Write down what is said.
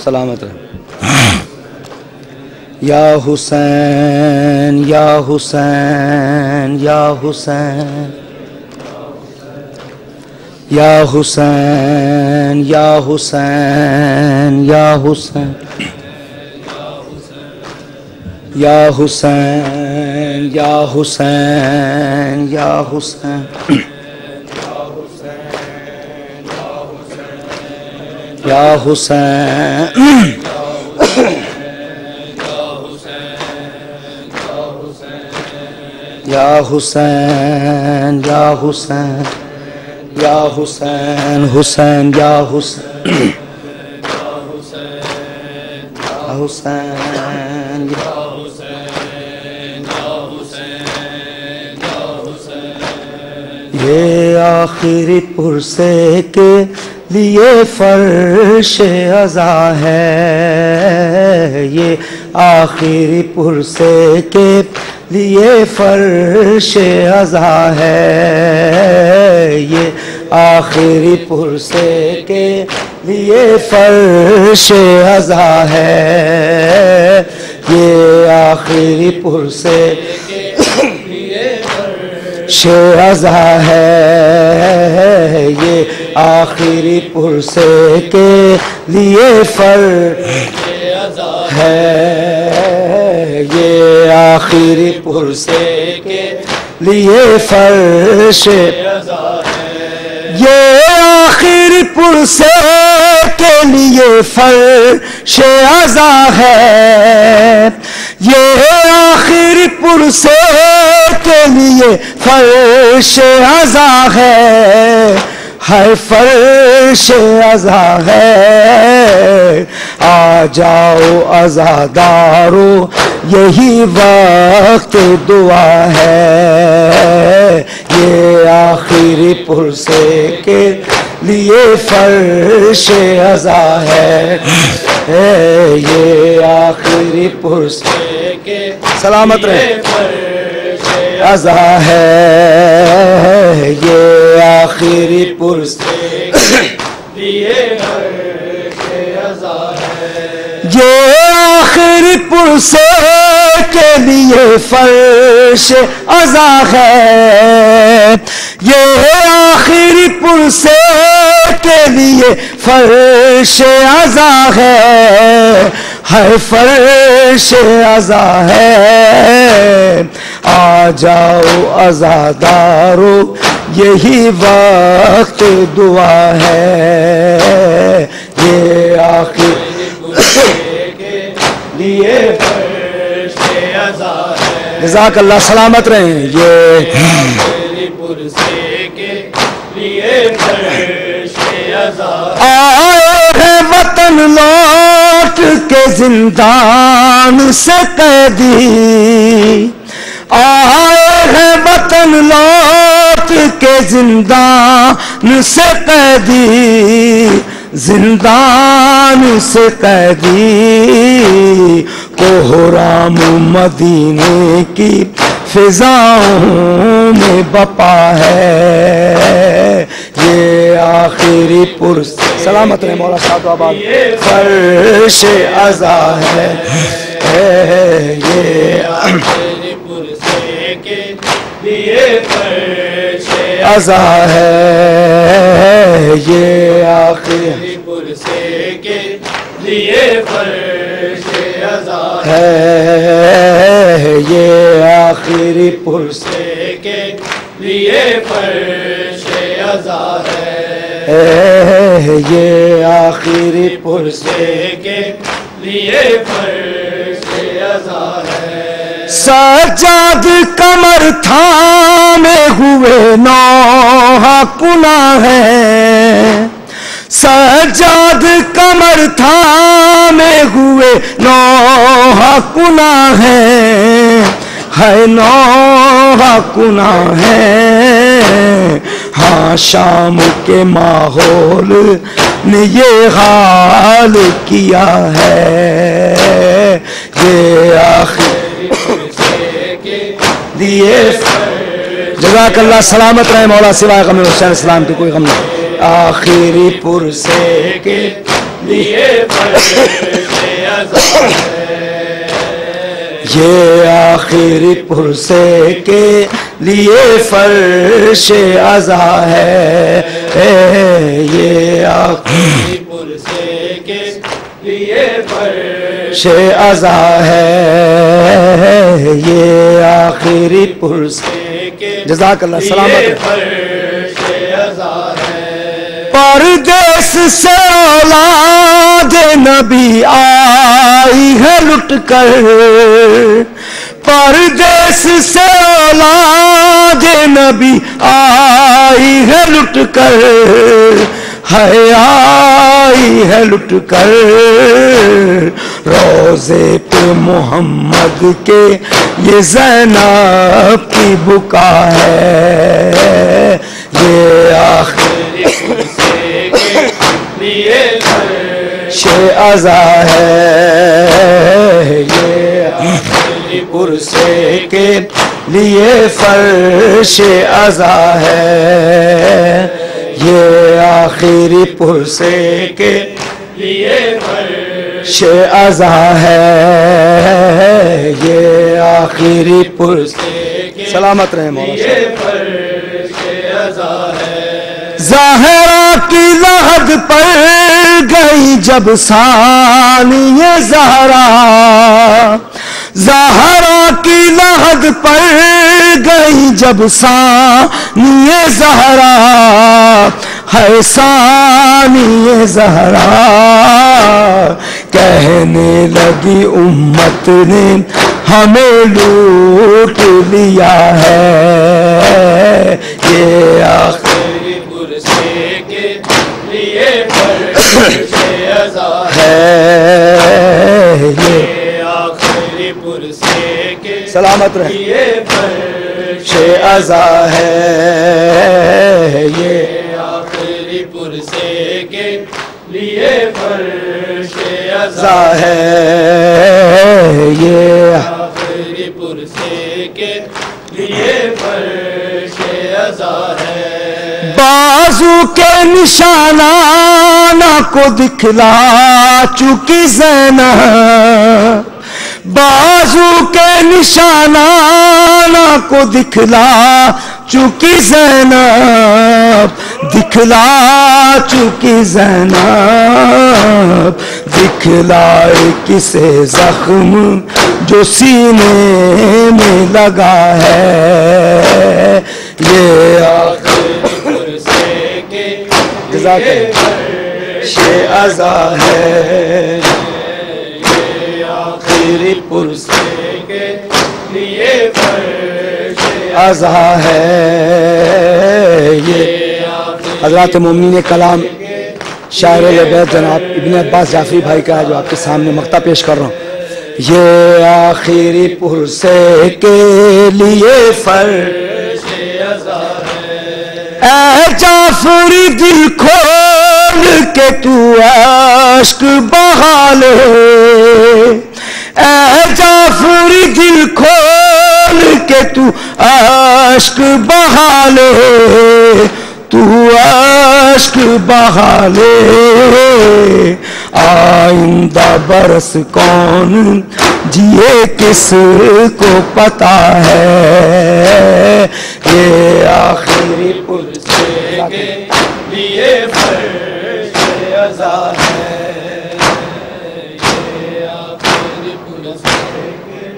سلامت رہے. یا حسین یا حسین یا حسین یا حسین یا حسین یا حسین یا حسین یا حسین یا حسین یا حسین یا حسین یا حسین یا حسین حسین یا حسین یا حسین یہ آخری پرسے کے لیے فرش عزا ہے، یہ آخری پرسے کے لیے فرش عزا ہے، یہ آخری پرسے کے لیے فرش عزا ہے، یہ آخری پرسے فرش عزا ہے، یہ آخری پرسے کے لیے فرش عزا ہے، یہ آخری پرسے کے لیے فرش عزا ہے، یہ آخری پرسے کے لیے فرش عزا ہے، یہ آخری پرسے کے لیے فرش عزا ہے، ہر فرش عزا ہے، آ جاؤ عزادارو یہی وقت دعا ہے، یہ آخری پرسے کے لیے فرش عزا ہے، یہ آخری پرسے کے سلامت رہے عزا ہے، یہ آخری پرسے لیے فرش عزا ہے، یہ آخری پرسے کے لیے فرش عزا ہے، یہ آخری پرسے کے لیے فرش عزا ہے، ہر فرش عزا ہے، آ جاؤ عزادارو یہی وقت دعا ہے، یہ آخری پرسے کے لیے فرش عزا ہے، جزاک اللہ سلامت رہیں، یہ آخری پرسے کے لیے فرش عزا ہے، آئے ہیں وطن لوٹ کے زندان سے قیدی، آئے ہیں وطن لوٹ کے زندان سے قیدی، زندان سے قیدی، کوہرام مدینے کی فضاؤں میں بپا ہے، یہ آخری پرس سلامت رہے مولا صاحب آباد فرش عزا ہے، یہ آخری پرسے کے لیے فرش عزا ہے، یہ آخری پرسے کے لیے فرش عزا ہے، یہ آخری پرسے کے لیے فرش عزا ہے، یہ آخری پرسے کے لیے فرش عزا ہے، سجاد کمر تھامے ہوئے نوح کنا ہے، سجاد کمر تھامے ہوئے نوح کنا ہے، نوح کنا ہے، ہاں شام کے ماحول نے یہ حال کیا ہے، یہ آخری پرسے کے لیے جزاک اللہ سلامت رہے مولا، سوائے غم حسین اسلام کی کوئی غم نہیں، آخری پرسے کے لیے فرش عزا ہے، یہ آخری پرسے کے لیے فرش عزا ہے، یہ آخری پرسے کے لیے فرش عزا ہے، یہ آخری پرسے کے جزاک اللہ سلامت فرش عزا ہے، پردیس سے اولاد نبی آئی ہے لٹ کر، پردیس سے اولاد نبی آئی ہے لٹ کر، ہے آئی ہے لٹ کر، روضے پہ محمد کے یہ زینب کی بکا ہے، یہ آخری پرسے کے لیے فرش عزا ہے، یہ آخری پرسے کے لیے فرش عزا ہے، یہ آخری پرسے کے لیے فرش عزا ہے، یہ آخری پرسے کے سلامت رہے مولا لیے فرش عزا ہے، زہرا کی لحد پر گئی جب ثانی زہرا، زہرا کی لحد پر گئی جب ثانی زہرا، ہے ثانی زہرا، کہنے لگی امت نے ہمیں لوٹ لیا ہے، یہ آخری پرسے کے لیے فرش عزا ہے، یہ آخری پرسے کے سلامت رہے لیے فرش عزا ہے، یہ آخری پرسے کے لیے فرش عزا عزا ہے، یہ آخری پرسے کے لیے فرش عزا ہے، بازو کے نشانہ کو دکھلا چکی زینب، بازو کے نشانہ کو دکھلا چکی زینب، دکھلا چکی زینب، دکھلائے کسے زخم جو سینے میں لگا ہے، یہ آخری پرسے کے جزاک لیے اللہ فرش عزا ہے، یہ آخری پرسے پرسے کے لیے فرش عزا ہے، یہ حضرات مومنین کلام شاعر بیت جناب ابن عباس جعفری بھائی کا ہے جو آپ کے سامنے مقطع پیش کر رہا ہوں، یہ آخری پرسے کے لیے فرش عزا ہے، اے جعفری دل کھول کے تو عشق بہا لے، اے جعفری دل کھول کے تو عشق بہا لے، تو عشق بہا لے، آئندہ برس کون جیے کس کو پتا ہے، یہ آخری پرسے کے لیے فرش عزا ہے، یہ آخری پرسے کے